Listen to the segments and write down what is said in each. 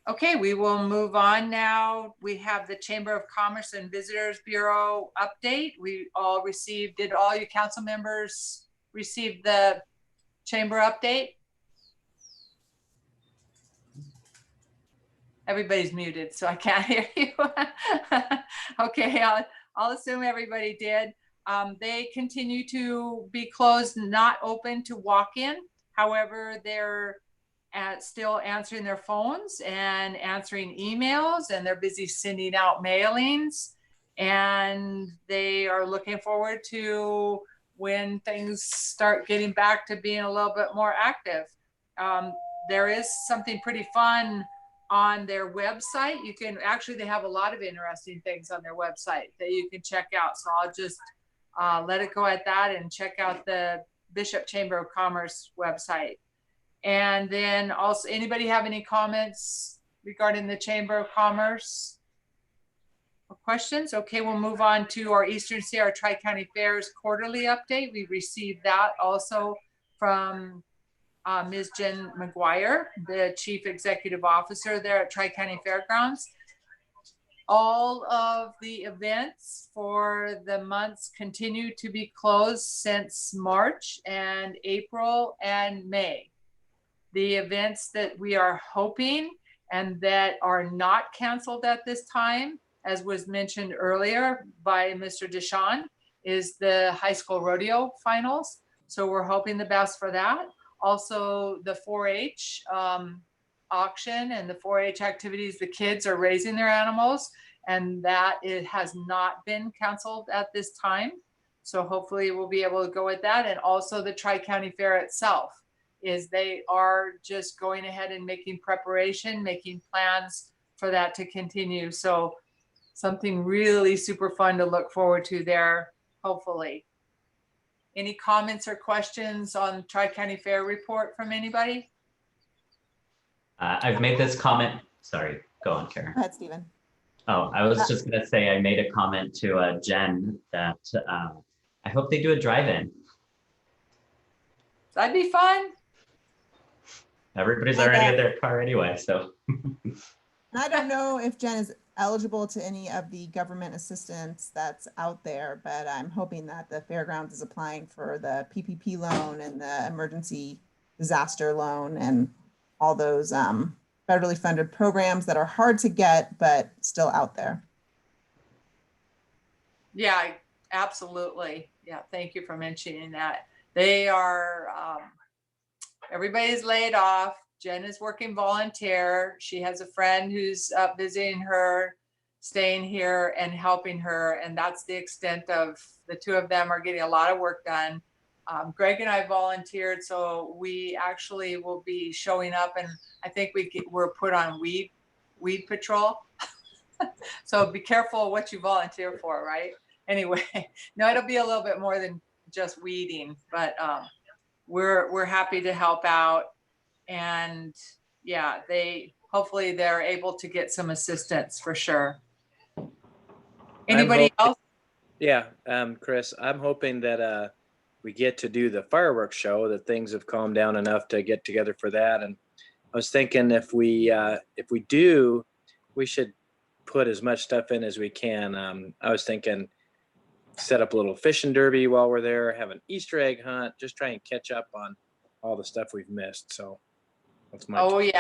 Okay, we will move on now. We have the Chamber of Commerce and Visitors Bureau update. We all received, did all you council members receive the chamber update? Everybody's muted, so I can't hear you. Okay, I'll assume everybody did. They continue to be closed, not open to walk-in. However, they're still answering their phones and answering emails, and they're busy sending out mailings. And they are looking forward to when things start getting back to being a little bit more active. There is something pretty fun on their website. You can actually, they have a lot of interesting things on their website that you can check out. So I'll just let it go at that and check out the Bishop Chamber of Commerce website. And then also, anybody have any comments regarding the Chamber of Commerce or questions? Okay, we'll move on to our Eastern Sierra Tri-County Fairs quarterly update. We received that also from Ms. Jen McGuire, the Chief Executive Officer there at Tri-County Fairgrounds. All of the events for the months continue to be closed since March and April and May. The events that we are hoping and that are not canceled at this time, as was mentioned earlier by Mr. Deshawn, is the high school rodeo finals. So we're hoping the best for that. Also the 4-H auction and the 4-H activities, the kids are raising their animals, and that it has not been canceled at this time. So hopefully we'll be able to go with that. And also the Tri-County Fair itself, is they are just going ahead and making preparation, making plans for that to continue. So something really super fun to look forward to there, hopefully. Any comments or questions on Tri-County Fair report from anybody? I've made this comment. Sorry, go on, Karen. Go ahead, Stephen. Oh, I was just gonna say I made a comment to Jen that I hope they do a drive-in. That'd be fun. Everybody's already in their car anyway, so. I don't know if Jen is eligible to any of the government assistance that's out there, but I'm hoping that the fairgrounds is applying for the PPP loan and the emergency disaster loan and all those federally funded programs that are hard to get, but still out there. Yeah, absolutely. Yeah, thank you for mentioning that. They are, everybody's laid off. Jen is working volunteer. She has a friend who's visiting her, staying here and helping her. And that's the extent of the two of them are getting a lot of work done. Greg and I volunteered, so we actually will be showing up, and I think we're put on weed patrol. So be careful what you volunteer for, right? Anyway, no, it'll be a little bit more than just weeding, but we're happy to help out. And yeah, hopefully they're able to get some assistance for sure. Anybody else? Yeah, Chris, I'm hoping that we get to do the fireworks show, that things have calmed down enough to get together for that. And I was thinking if we do, we should put as much stuff in as we can. I was thinking set up a little fishing derby while we're there, have an Easter egg hunt, just try and catch up on all the stuff we've missed. So that's my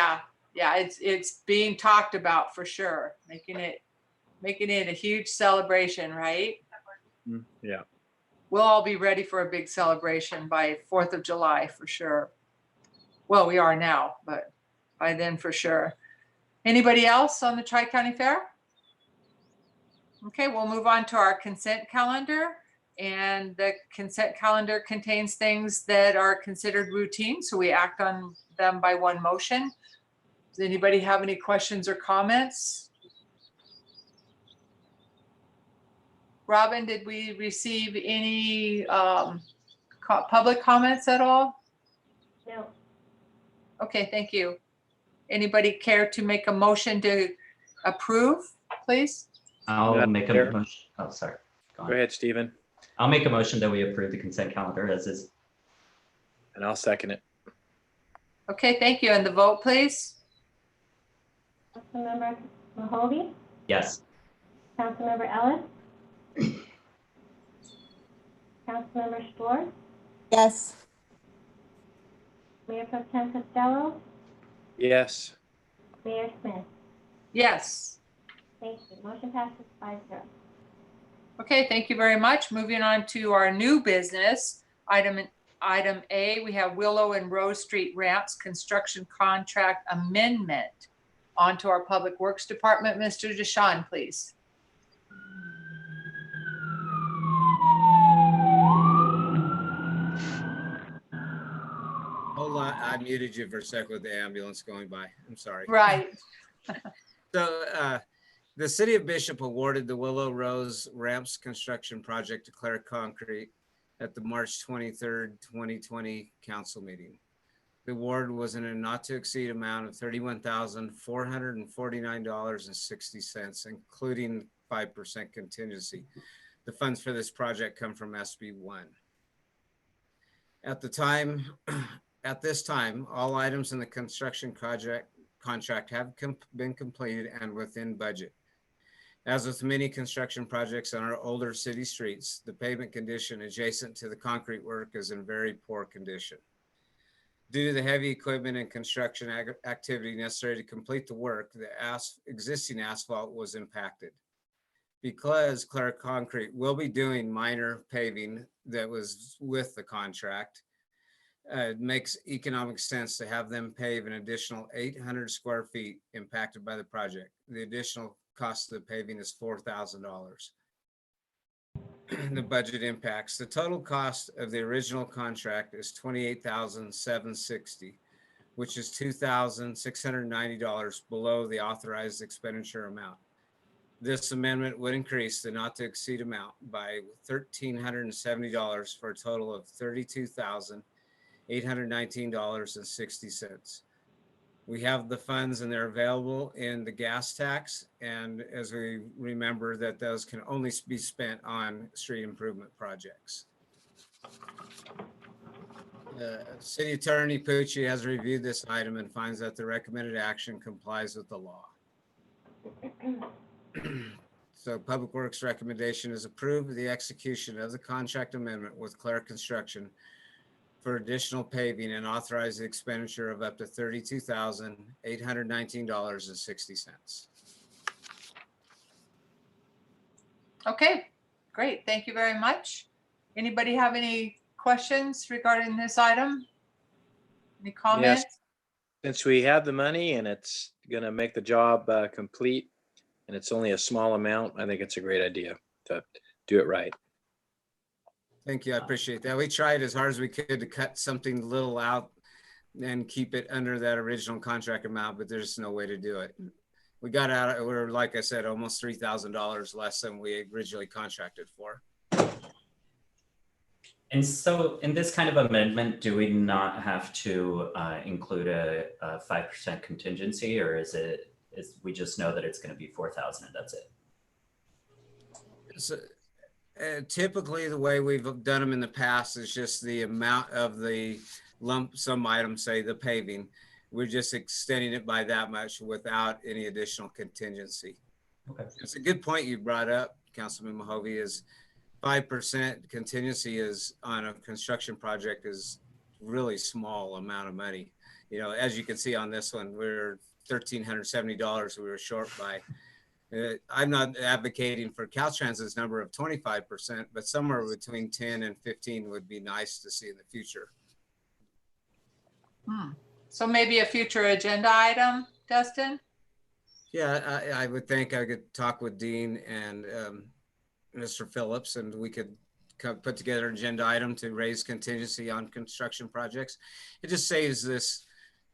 yeah, it's being talked about for sure, making it a huge celebration, right? Yeah, we'll all be ready for a big celebration by 4th of July for sure. Well, we are now, but by then for sure. Anybody else on the Tri-County Fair? Okay, we'll move on to our consent calendar. And the consent calendar contains things that are considered routine, so we act on them by one motion. Does anybody have any questions or comments? Robin, did we receive any public comments at all? No. Okay, thank you. Anybody care to make a motion to approve, please? I'll make a motion. Oh, sorry. Go ahead, Stephen. I'll make a motion that we approve the consent calendar as is. And I'll second it. Okay, thank you. And the vote, please? Councilmember Mahovey, Yes. Councilmember Ellis, Councilmember Schwartz, Yes. Mayor Pro Tem Costello, Yes. Mayor Smith. Yes. Thank you. Motion passes 5-0. Okay, thank you very much. Moving on to our new business. Item A, we have Willow and Rose Street ramps construction contract amendment. On to our Public Works Department. Mr. Deshawn, please. Hold on, I muted you for a sec with the ambulance going by. I'm sorry. Right. So the city of Bishop awarded the Willow Rose Ramps construction project to Claire Concrete at the March 23rd, 2020 council meeting. The award was in a not to exceed amount of $31,449.60, including 5% contingency. The funds for this project come from SB1. At this time, all items in the construction contract have been completed and within budget. As with many construction projects on our older city streets, the pavement condition adjacent to the concrete work is in very poor condition. Due to the heavy equipment and construction activity necessary to complete the work, the existing asphalt was impacted. Because Claire Concrete will be doing minor paving that was with the contract, it makes economic sense to have them pave an additional 800 square feet impacted by the project. The additional cost of the paving is $4,000. The budget impacts. The total cost of the original contract is $28,760, which is $2,690 below the authorized expenditure amount. This amendment would increase the not to exceed amount by $1,370 for a total of $32,819.60. We have the funds and they're available in the gas tax. And as we remember that those can only be spent on street improvement projects. City Attorney Pucci has reviewed this item and finds that the recommended action complies with the law. So Public Works recommendation is approved the execution of the contract amendment with Claire Construction for additional paving and authorize the expenditure of up to $32,819.60. Okay, great. Thank you very much. Anybody have any questions regarding this item? Any comments? Since we have the money and it's going to make the job complete and it's only a small amount, I think it's a great idea to do it right. Thank you. I appreciate that. We tried as hard as we could to cut something little out and keep it under that original contract amount, but there's no way to do it. We got out, we're, like I said, almost $3,000 less than we originally contracted for. And so in this kind of amendment, do we not have to include a 5% contingency, or is we just know that it's going to be 4,000 and that's it? So, typically the way we've done them in the past is just the amount of the lump sum item, say the paving. We're just extending it by that much without any additional contingency. Okay. It's a good point you brought up, Councilman Mahovey, is 5% contingency is on a construction project is really small amount of money. You know, as you can see on this one, we're $1,370 we were short by. I'm not advocating for Caltrans's number of 25%, but somewhere between 10 and 15 would be nice to see in the future. So maybe a future agenda item, Dustin? Yeah, I would think I could talk with Dean and Mr. Phillips, and we could put together an agenda item to raise contingency on construction projects. It just saves this,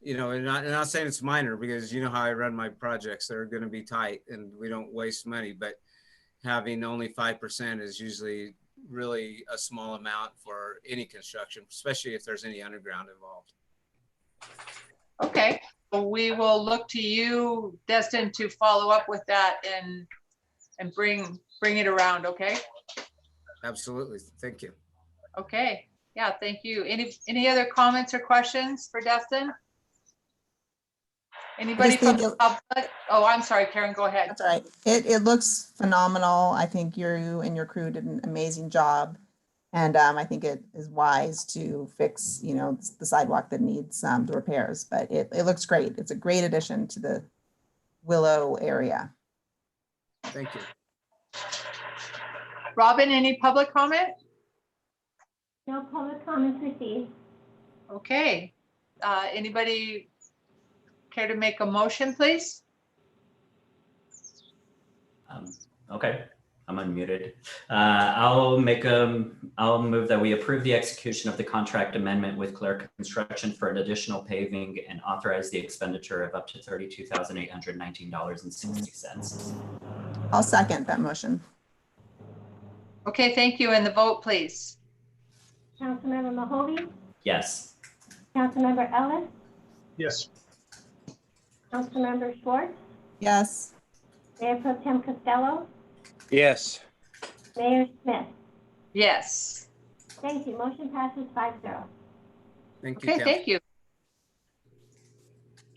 you know, and I'm not saying it's minor, because you know how I run my projects. They're going to be tight and we don't waste money, but having only 5% is usually really a small amount for any construction, especially if there's any underground involved. Okay, well, we will look to you, Destin, to follow up with that and bring it around, okay? Absolutely. Thank you. Okay, yeah, thank you. Any other comments or questions for Dustin? Anybody from think the public? Oh, I'm sorry, Karen, go ahead. That's all right. It looks phenomenal. I think you and your crew did an amazing job. And I think it is wise to fix, the sidewalk that needs the repairs, but it looks great. It's a great addition to the Willow area. Thank you. Robin, any public comment? No public comments received. Okay. Anybody care to make a motion, please? Okay, I'm unmuted. I'll move that we approve the execution of the contract amendment with Claire Construction for an additional paving and authorize the expenditure of up to $32,819.60. I'll second that motion. Okay, thank you. And the vote, please. Councilmember Mahoney, Yes. Councilmember Ellis, Yes. Councilmember Schwartz, Yes. Mayor Pro Tem Costello, Yes. Mayor Smith. Yes. Thank you. Motion passes 5-0. Thank you, Okay, Council. thank you.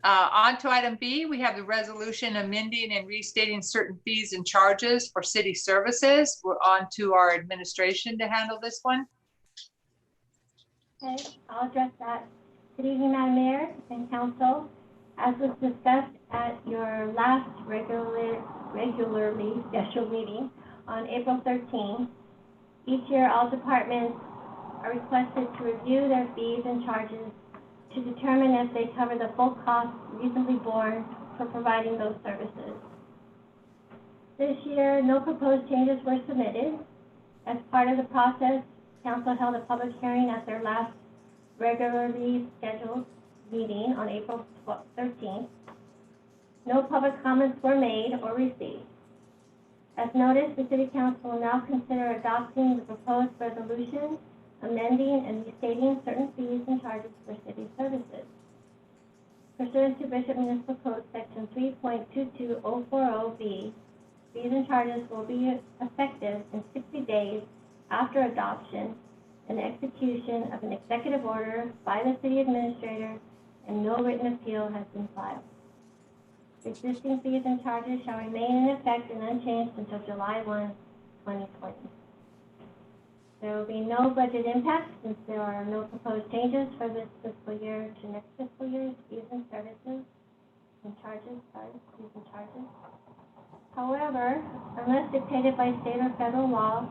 On to item B, we have the resolution amending and restating certain fees and charges for city services. We're on to our administration to handle this one. Okay, I'll address that. Good evening, Madam Mayor and Council. As was discussed at your last regularly scheduled meeting on April 13th, each year all departments are requested to review their fees and charges to determine if they cover the full cost reasonably borne for providing those services. This year, no proposed changes were submitted. As part of the process, Council held a public hearing at their last regularly scheduled meeting on April 13th. No public comments were made or received. As noticed, the City Council will now consider adopting the proposed resolution, amending and restating certain fees and charges for city services. Pursuant to Bishop Municipal Code Section 3.22040B, fees and charges will be effective in 60 days after adoption and execution of an executive order by the city administrator, and no written appeal has been filed. Existing fees and charges shall remain in effect and unchanged until July 1, 2020. There will be no budget impact since there are no proposed changes for this fiscal year to next fiscal year's fees and services and charges, fees and charges. However, unless dictated by state or federal law,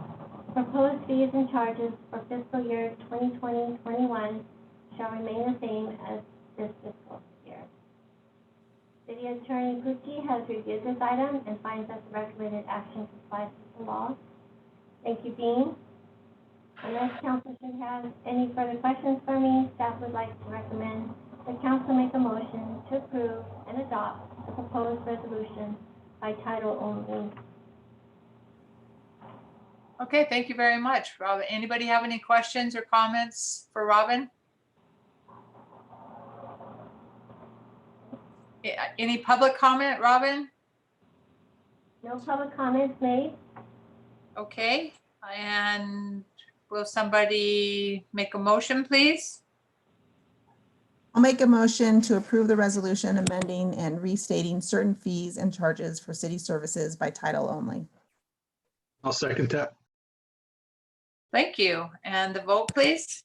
proposed fees and charges for fiscal year 2020-21 shall remain the same as this fiscal year. City Attorney Pucci has reviewed this item and finds that the recommended action complies with the law. Thank you, Dean. Unless council should have any further questions for me, staff would like to recommend that council make a motion to approve and adopt the proposed resolution by title only. Okay, thank you very much, Robin. Anybody have any questions or comments for Robin? Yeah, any public comment, Robin? No public comments made. Okay, and will somebody make a motion, please? I'll make a motion to approve the resolution amending and restating certain fees and charges for city services by title only. I'll second that. Thank you. And the vote, please?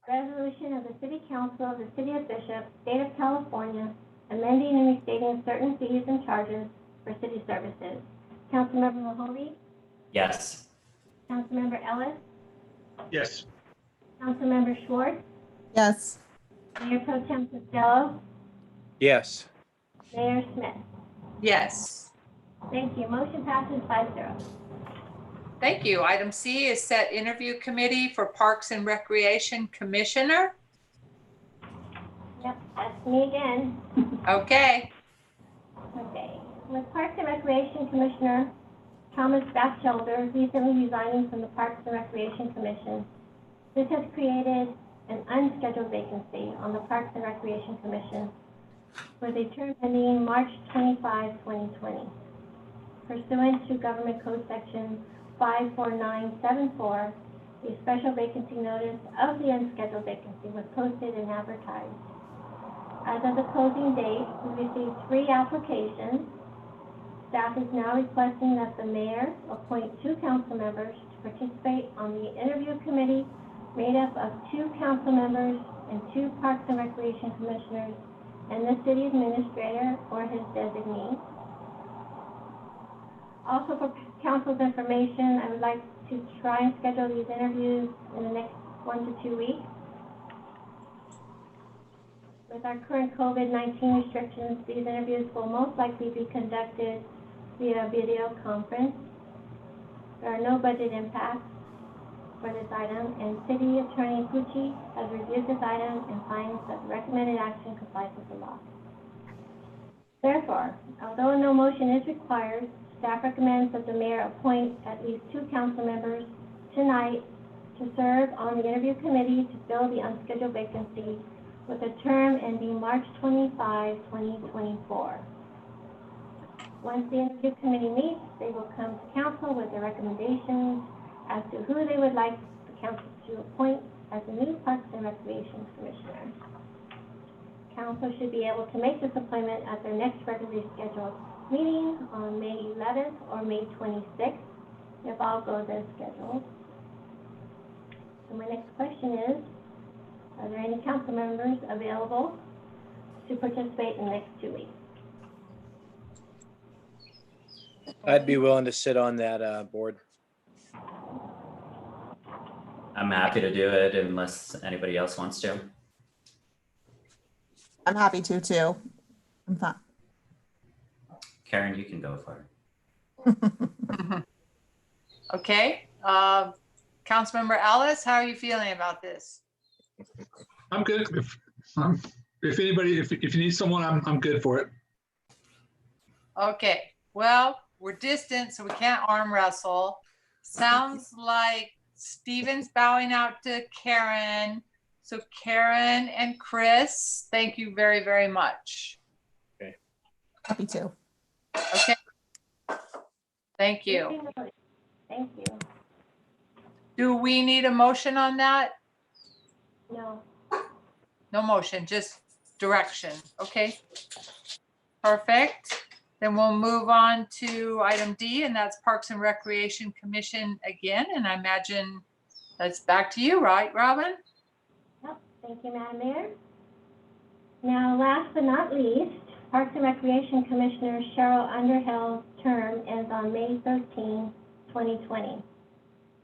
Resolution of the City Council of the City of Bishop, State of California, amending and restating certain fees and charges for city services. Councilmember Mahoney, Yes. Councilmember Ellis, Yes. Councilmember Schwartz, Yes. Mayor Pro Tem Costello, Yes. Mayor Smith. Yes. Thank you. Motion passes 5-0. Thank you. Item C is set interview committee for Parks and Recreation Commissioner. Yep, that's me again. Okay. Okay. With Parks and Recreation Commissioner Thomas Batchelder recently resigning from the Parks and Recreation Commission, this has created an unscheduled vacancy on the Parks and Recreation Commission with a term ending March 25, 2020. Pursuant to Government Code Section 54974, a special vacancy notice of the unscheduled vacancy was posted and advertised. As of the closing date, we received 3 applications. Staff is now requesting that the mayor appoint 2 council members to participate on the interview committee made up of 2 council members and 2 Parks and Recreation commissioners and the city administrator or his designee. Also for council's information, I would like to try and schedule these interviews in the next 1 to 2 weeks. With our current COVID-19 restrictions, these interviews will most likely be conducted via video conference. There are no budget impacts for this item, and City Attorney Pucci has reviewed this item and finds that the recommended action complies with the law. Therefore, although no motion is required, staff recommends that the mayor appoint at least 2 council members tonight to serve on the interview committee to fill the unscheduled vacancy with a term ending March 25, 2024. Once the interview committee meets, they will come to council with their recommendations as to who they would like the council to appoint as the new Parks and Recreation Commissioner. Council should be able to make this appointment at their next regularly scheduled meeting on May 11th or May 26th, if all goes as scheduled. So my next question is, are there any council members available to participate in the next 2 weeks? I'd be willing to sit on that board. I'm happy to do it unless anybody else wants to. I'm happy to too. I'm fine. Karen, you can go for it. Okay, Councilmember Ellis, how are you feeling about this? I'm good. If anybody, if you need someone, I'm good for it. Okay, well, we're distant, so we can't arm wrestle. Sounds like Steven's bowing out to Karen. So Karen and Chris, thank you very, very much. Happy to. Okay. Thank you. Thank you. Do we need a motion on that? No. No motion, just direction. Okay. Perfect. Then we'll move on to item D, and that's Parks and Recreation Commission again. And I imagine that's back to you, right, Robin? Yep. Thank you, Madam Mayor. Now, last but not least, Parks and Recreation Commissioner Cheryl Underhill's term ends on May 13, 2020.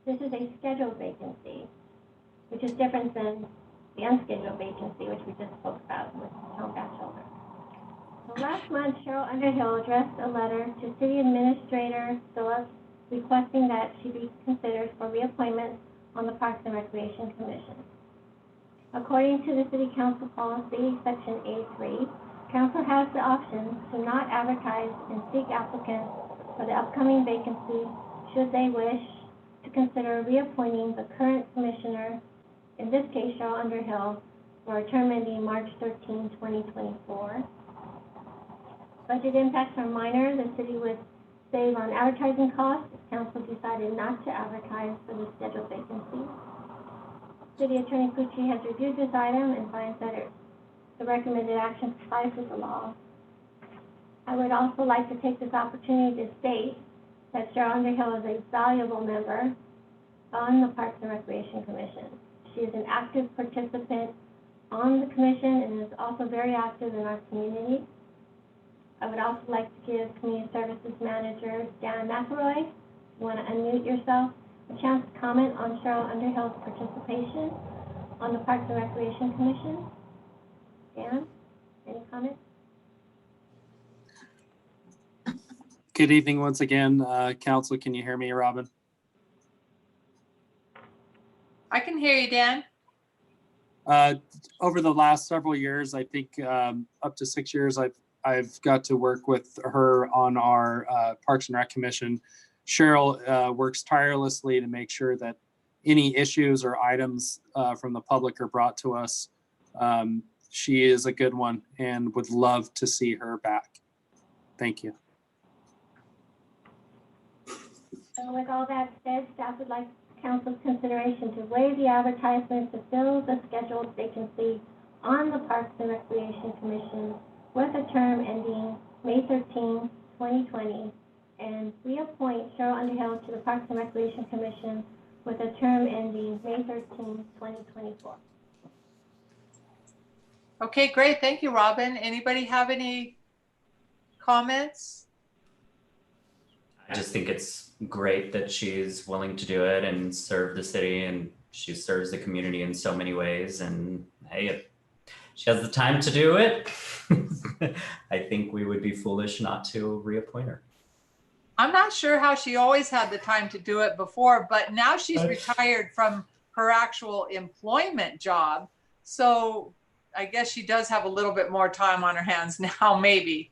This is a scheduled vacancy, which is different than the unscheduled vacancy, which we just spoke about with Tom Batchelder. So last month, Cheryl Underhill addressed a letter to City Administrator Phillips requesting that she be considered for reappointment on the Parks and Recreation Commission. According to the City Council Policy, Section A3, Council has the option to not advertise and seek applicants for the upcoming vacancy should they wish to consider reappointing the current commissioner, in this case Cheryl Underhill, for a term ending March 13, 2024. Budget impacts are minor. The city would save on advertising costs if council decided not to advertise for the scheduled vacancy. City Attorney Pucci has reviewed this item and finds that the recommended action complies with the law. I would also like to take this opportunity to state that Cheryl Underhill is a valuable member on the Parks and Recreation Commission. She is an active participant on the commission and is also very active in our community. I would also like to give Community Services Manager Dan McElroy, if you want to unmute yourself, a chance to comment on Cheryl Underhill's participation on the Parks and Recreation Commission. Dan, any comments? Good evening once again, Council. Can you hear me, Robin? I can hear you, Dan. Over the last several years, I think up to 6 years, I've got to work with her on our Parks and Rec Commission. Cheryl works tirelessly to make sure that any issues or items from the public are brought to us. She is a good one and would love to see her back. Thank you. So with all that said, staff would like council's consideration to waive the advertisement to fill the scheduled vacancy on the Parks and Recreation Commission with a term ending May 13, 2020, and reappoint Cheryl Underhill to the Parks and Recreation Commission with a term ending May 13, 2024. Okay, great. Thank you, Robin. Anybody have any comments? I just think it's great that she's willing to do it and serve the city, and she serves the community in so many ways. And hey, if she has the time to do it, I think we would be foolish not to reappoint her. I'm not sure how she always had the time to do it before, but now she's retired from her actual employment job. So I guess she does have a little bit more time on her hands now, maybe.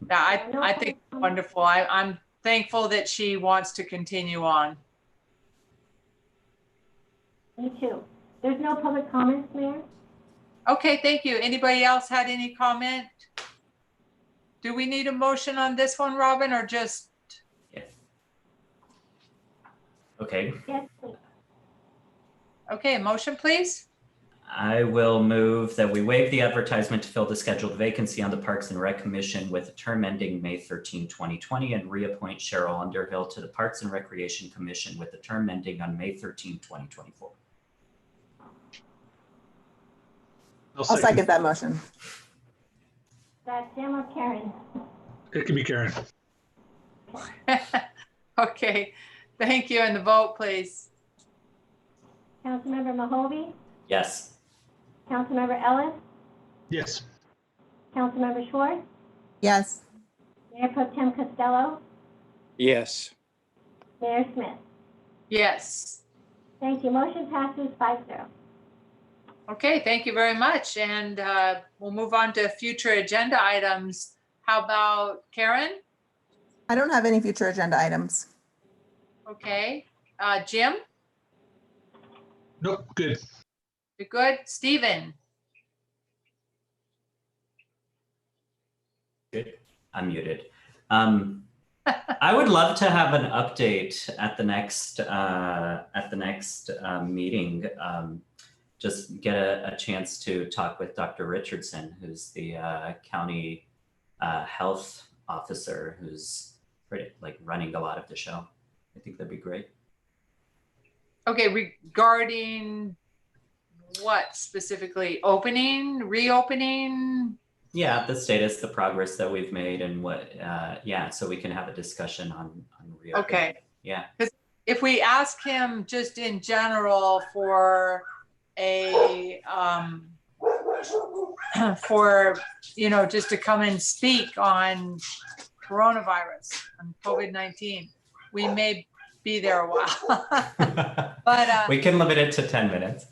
Yeah, I think it's wonderful. I'm thankful that she wants to continue on. Me too. There's no public comments, Mayor? Okay, thank you. Anybody else had any comment? Do we need a motion on this one, Robin, or just? Yeah. Okay, Yes, please. Okay, a motion, please. I will move that we waive the advertisement to fill the scheduled vacancy on the Parks and Rec Commission with a term ending May 13, 2020, and reappoint Cheryl Underhill to the Parks and Recreation Commission with a term ending on May 13, 2024. I'll second that motion. That's Jim or Karen? It can be Karen. Okay, thank you. And the vote, please. Councilmember Mahovey? Yes. Councilmember Ellis? Yes. Councilmember Schwartz? Yes. Mayor Pro Tem Costello? Yes. Mayor Smith? Yes. Thank you. Motion passes 5-0. Okay, thank you very much. And we'll move on to future agenda items. How about Karen? I don't have any future agenda items. Okay. Jim? Nope, good. You're good. Stephen? Good. I'm muted. I would love to have an update at the next meeting. Just get a chance to talk with Dr. Richardson, who's the county health officer, who's pretty, like, running a lot of the show. I think that'd be great. Okay, regarding what specifically? Opening, reopening? Yeah, the status, the progress that we've made, and what. Yeah, so we can have a discussion on reopening. Okay. Yeah. If we ask him just in general for a just to come and speak on coronavirus, on COVID-19, we may be there a while. But we can limit it to 10 minutes.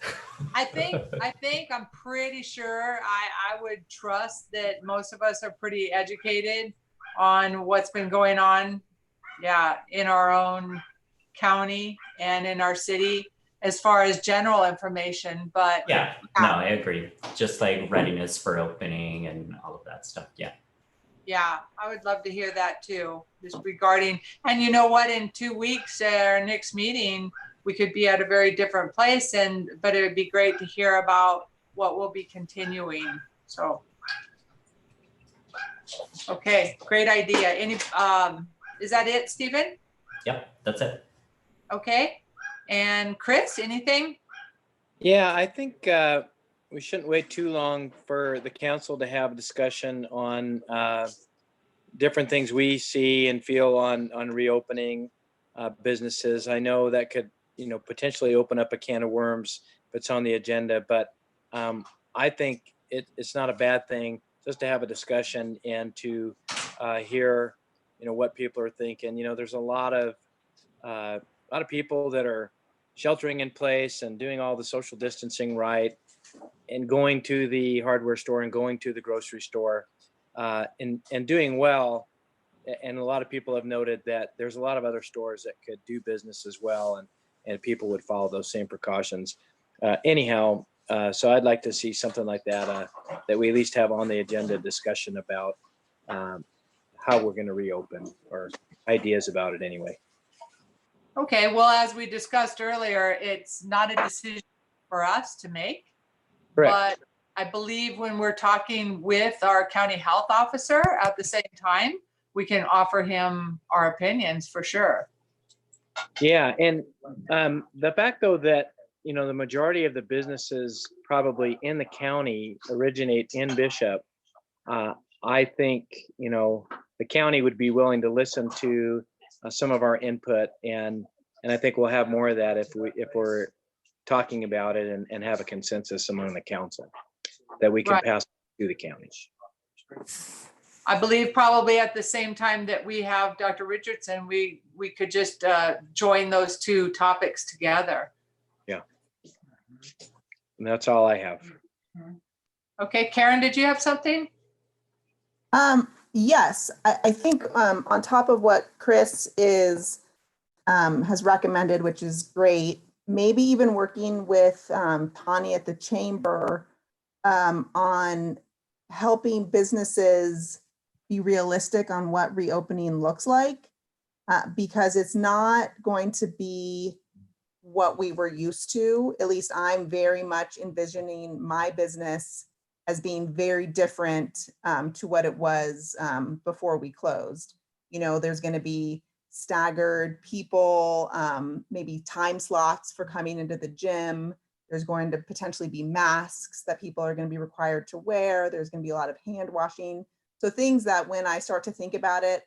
I think I'm pretty sure I would trust that most of us are pretty educated on what's been going on, in our own county and in our city as far as general information. But Yeah, no, I agree. Just like readiness for opening and all of that stuff. Yeah. Yeah, I would love to hear that too, just regarding, and you know what, in 2 weeks, our next meeting, we could be at a very different place, but it would be great to hear about what we'll be continuing. So, okay, great idea. Is that it, Stephen? Yep, that's it. Okay, and Chris, anything? Yeah, I think we shouldn't wait too long for the council to have a discussion on different things we see and feel on reopening businesses. I know that could, potentially open up a can of worms if it's on the agenda, but I think it's not a bad thing just to have a discussion and to hear, what people are thinking. There's a lot of people that are sheltering in place and doing all the social distancing right, and going to the hardware store and going to the grocery store and doing well. And a lot of people have noted that there's a lot of other stores that could do business as well, and people would follow those same precautions. So I'd like to see something like that, that we at least have on the agenda discussion about how we're going to reopen, or ideas about it anyway. Okay, well, as we discussed earlier, it's not a decision for us to make. Correct. But I believe when we're talking with our county health officer at the same time, we can offer him our opinions for sure. Yeah, and the fact though that, you know, the majority of the businesses probably in the county originate in Bishop, I think, you know, the county would be willing to listen to some of our input, and I think we'll have more of that if we're talking about it and have a consensus among the council that we can Right. pass to the counties. I believe probably at the same time that we have Dr. Richardson, we could just join those two topics together. And that's all I have. Okay, Karen, did you have something? Yes, I think on top of what Chris has recommended, which is great, maybe even working with Tani at the chamber on helping businesses be realistic on what reopening looks like, because it's not going to be what we were used to. At least I'm very much envisioning my business as being very different to what it was before we closed. You know, there's going to be staggered people, maybe time slots for coming into the gym. There's going to potentially be masks that people are going to be required to wear. There's going to be a lot of hand washing. So things that when I start to think about it,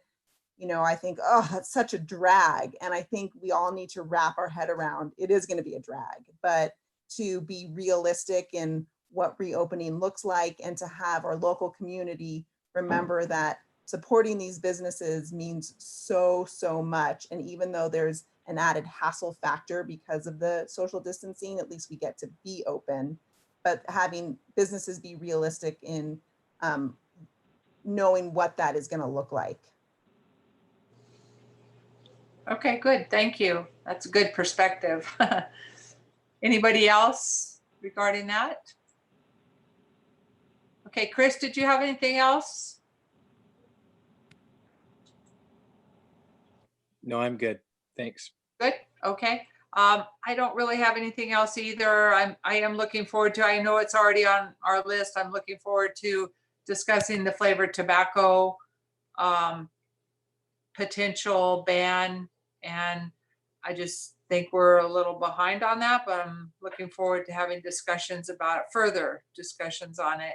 you know, I think, oh, that's such a drag. And I think we all need to wrap our head around, it is going to be a drag, but to be realistic in what reopening looks like and to have our local community remember that supporting these businesses means so, so much. And even though there's an added hassle factor because of the social distancing, at least we get to be open, but having businesses be realistic in knowing what that is going to look like. Okay, good. Thank you. That's a good perspective. Anybody else regarding that? Okay, Chris, did you have anything else? No, I'm good. Thanks. Good. Okay. I don't really have anything else either. I am looking forward to, I know it's already on our list. I'm looking forward to discussing the flavored tobacco potential ban. And I just think we're a little behind on that, but I'm looking forward to having discussions about it, further discussions on it.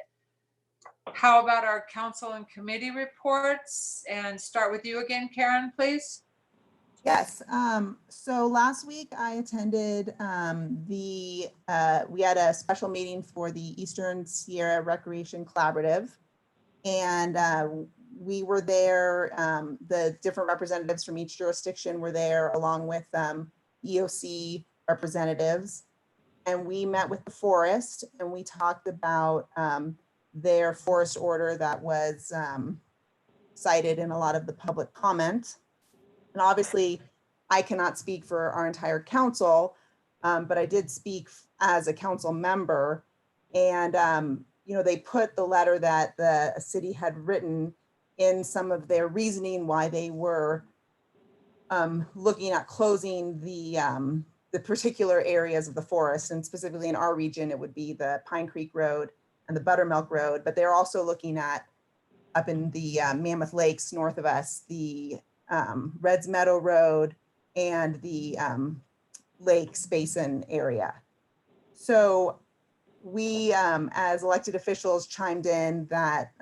How about our council and committee reports? And start with you again, Karen, please. Yes. So last week I attended we had a special meeting for the Eastern Sierra Recreation Collaborative, and we were there. The different representatives from each jurisdiction were there, along with EOC representatives, and we met with the forest and we talked about their forest order that was cited in a lot of the public comment. And obviously, I cannot speak for our entire council, but I did speak as a council member. And, you know, they put the letter that the city had written in some of their reasoning why they were looking at closing the particular areas of the forest. And specifically in our region, it would be the Pine Creek Road and the Buttermilk Road. But they're also looking at, up in the Mammoth Lakes north of us, the Reds Meadow Road and the Lakes Basin area. So we, as elected officials, chimed in that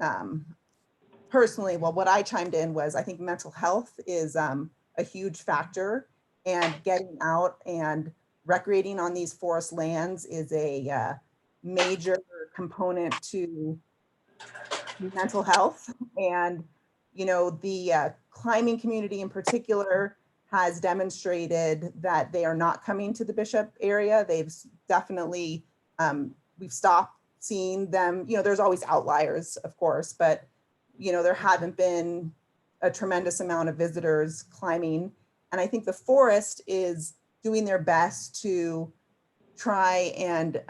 personally, well, what I chimed in was I think mental health is a huge factor, and getting out and recreating on these forest lands is a major component to mental health. And you know, the climbing community in particular has demonstrated that they are not coming to the Bishop area. They've definitely, we've stopped seeing them. You know, there's always outliers, of course, but, you know, there haven't been a tremendous amount of visitors climbing. And I think the forest is doing their best to try and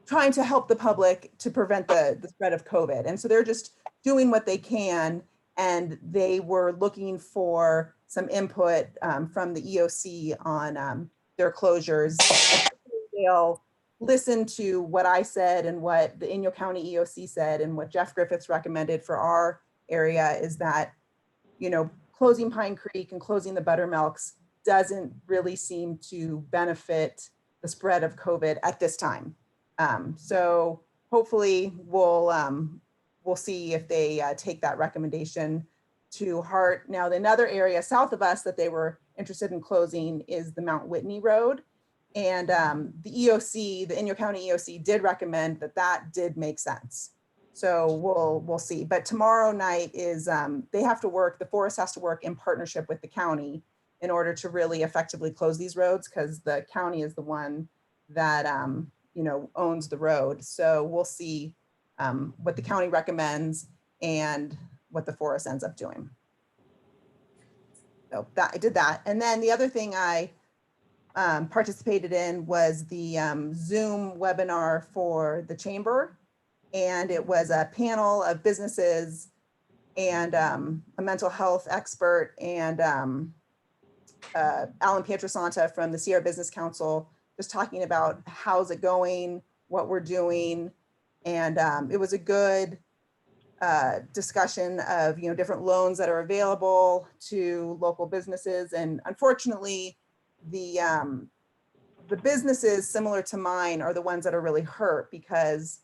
trying to help the public to prevent the spread of COVID. And so they're just doing what they can, and they were looking for some input from the EOC on their closures. They'll listened to what I said and what the Inyo County EOC said and what Jeff Griffiths recommended for our area is that, closing Pine Creek and closing the Buttermilks doesn't really seem to benefit the spread of COVID at this time. So hopefully we'll see if they take that recommendation to heart. Now, another area south of us that they were interested in closing is the Mount Whitney Road. And the EOC, the Inyo County EOC did recommend that did make sense. So we'll see. But tomorrow night is, they have to work, the forest has to work in partnership with the county in order to really effectively close these roads, because the county is the one that, owns the road. So we'll see what the county recommends and what the forest ends up doing. So I did that. And then the other thing I participated in was the Zoom webinar for the chamber. And it was a panel of businesses and a mental health expert and Alan Pietrasanta from the Sierra Business Council, just talking about how's it going, what we're doing. And it was a good discussion of, different loans that are available to local businesses. And unfortunately, the businesses similar to mine are the ones that are really hurt, because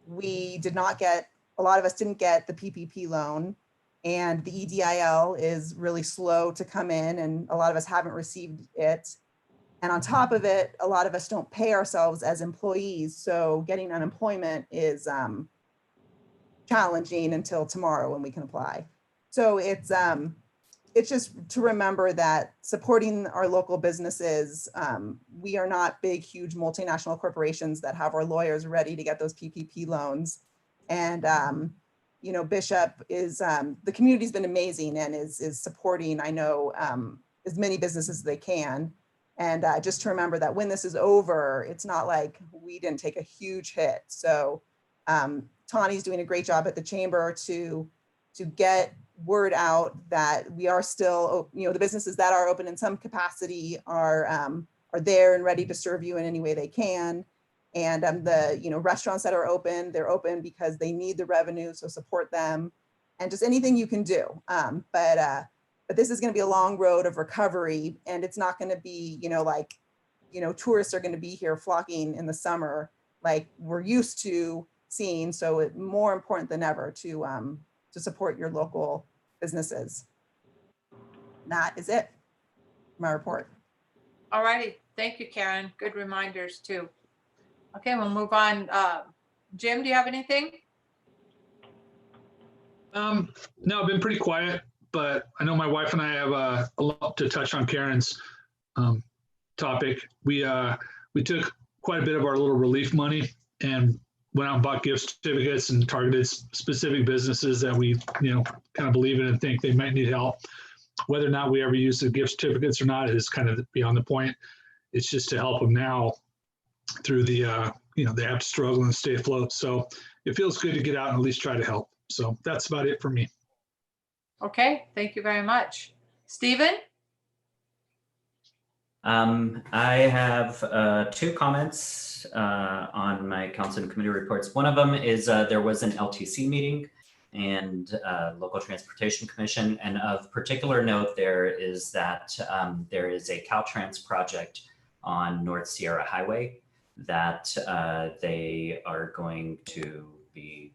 we did not get, a lot of us didn't get the PPP loan, and the EDIL is really slow to come in, and a lot of us haven't received it. And on top of it, a lot of us don't pay ourselves as employees. So getting unemployment is challenging until tomorrow when we can apply. So it's just to remember that supporting our local businesses, we are not big, huge multinational corporations that have our lawyers ready to get those PPP loans. And, Bishop is, the community's been amazing and is supporting, I know, as many businesses as they can. And just to remember that when this is over, it's not like we didn't take a huge hit. So Tawny's doing a great job at the chamber to get word out that we are still, the businesses that are open in some capacity are there and ready to serve you in any way they can. And the restaurants that are open, they're open because they need the revenue, so support them, and just anything you can do. But this is going to be a long road of recovery, and it's not going to be tourists are going to be here flocking in the summer like we're used to seeing. So it's more important than ever to support your local businesses. That is it. My report. All righty. Thank you, Karen. Good reminders too. Okay, we'll move on. Jim, do you have anything? No, I've been pretty quiet, but I know my wife and I have a lot to touch on Karen's topic. We took quite a bit of our little relief money and went out and bought gift certificates and targeted specific businesses that we, kind of believe in and think they might need help. Whether or not we ever use the gift certificates or not is kind of beyond the point. It's just to help them now through the, they have to struggle and stay afloat. So it feels good to get out and at least try to help. So that's about it for me. Okay, thank you very much. Stephen? I have 2 comments on my council and committee reports. One of them is there was an LTC meeting and Local Transportation Commission. And of particular note there is that there is a Caltrans project on North Sierra Highway that they are going to be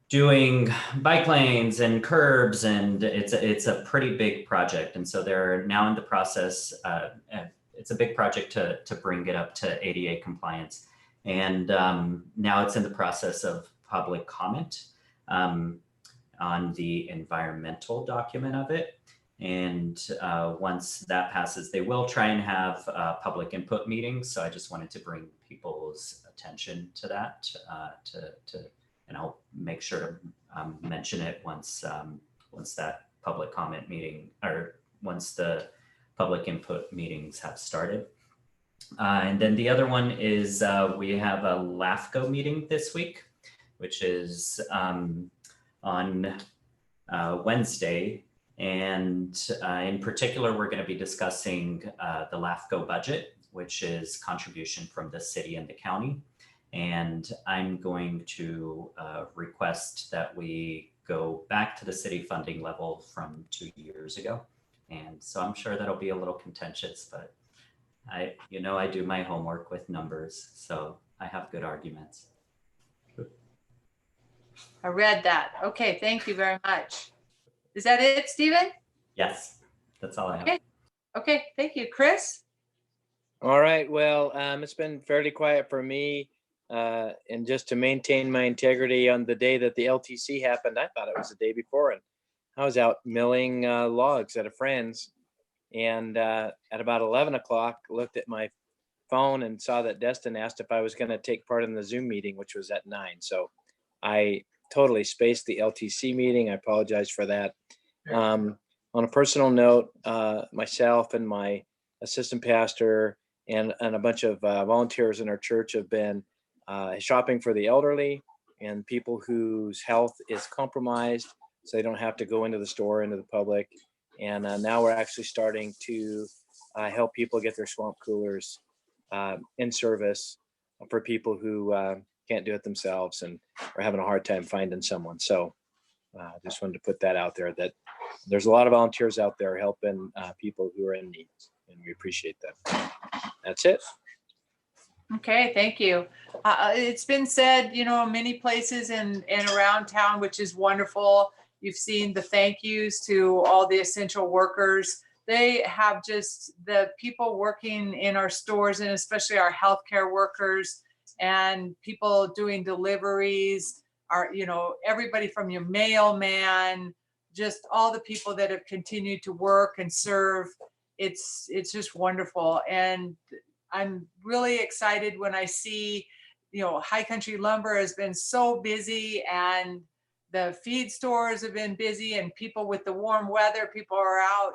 doing bike lanes and curbs, and it's a pretty big project. And so they're now in the process, it's a big project to bring it up to ADA compliance. And now it's in the process of public comment on the environmental document of it. And once that passes, they will try and have public input meetings. So I just wanted to bring people's attention to that, and I'll make sure to mention it once that public comment meeting, or once the public input meetings have started. And then the other one is we have a LAFCO meeting this week, which is on Wednesday. And in particular, we're going to be discussing the LAFCO budget which is contribution from the city and the county. And I'm going to request that we go back to the city funding level from 2 years ago. And so I'm sure that'll be a little contentious, but I do my homework with numbers, so I have good arguments. I read that. Okay, thank you very much. Is that it, Stephen? Yes, that's all I have. Okay. Okay, thank you. Chris? All right, well, it's been fairly quiet for me. And just to maintain my integrity, on the day that the LTC happened, I thought it was the day before, and I was out milling logs at a friend's, and at about 11 o'clock, looked at my phone and saw that Destin asked if I was going to take part in the Zoom meeting, which was at 9. So I totally spaced the LTC meeting. I apologize for that. On a personal note, myself and my assistant pastor and a bunch of volunteers in our church have been shopping for the elderly and people whose health is compromised, so they don't have to go into the store, into the public. And now we're actually starting to help people get their swamp coolers in service for people who can't do it themselves and are having a hard time finding someone. So just wanted to put that out there, that there's a lot of volunteers out there helping people who are in need, and we appreciate that. That's it. Okay, thank you. It's been said, many places and around town, which is wonderful. You've seen the thank yous to all the essential workers. They have just the people working in our stores, and especially our healthcare workers and people doing deliveries, everybody from your mailman, just all the people that have continued to work and serve. It's just wonderful. And I'm really excited when I see, High Country Lumber has been so busy, and the feed stores have been busy, and people with the warm weather, people are out,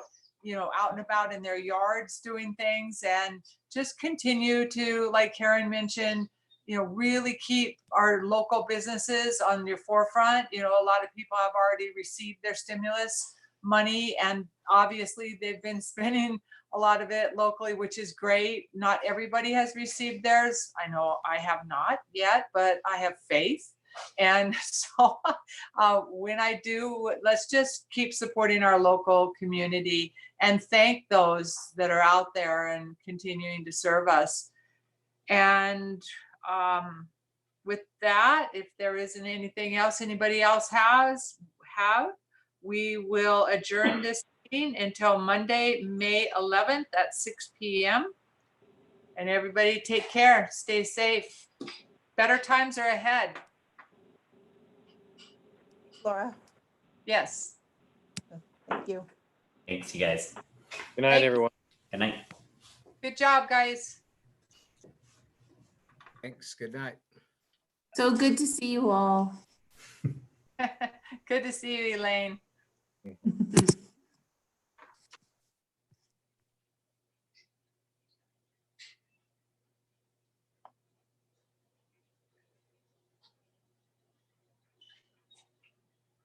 out and about in their yards doing things, and just continue to, like Karen mentioned, really keep our local businesses on your forefront. A lot of people have already received their stimulus money, and obviously they've been spending a lot of it locally, which is great. Not everybody has received theirs. I know I have not yet, but I have faith. And so when I do, let's just keep supporting our local community and thank those that are out there and continuing to serve us. And with that, if there isn't anything else anybody else have, we will adjourn this meeting until Monday, May 11th at 6 p.m. And everybody take care, stay safe. Better times are ahead. Laura, Yes. thank you. Thanks, you guys. Good night, everyone. Good night. Good job, guys. Thanks. Good night. So good to see you all. Good to see you, Elaine.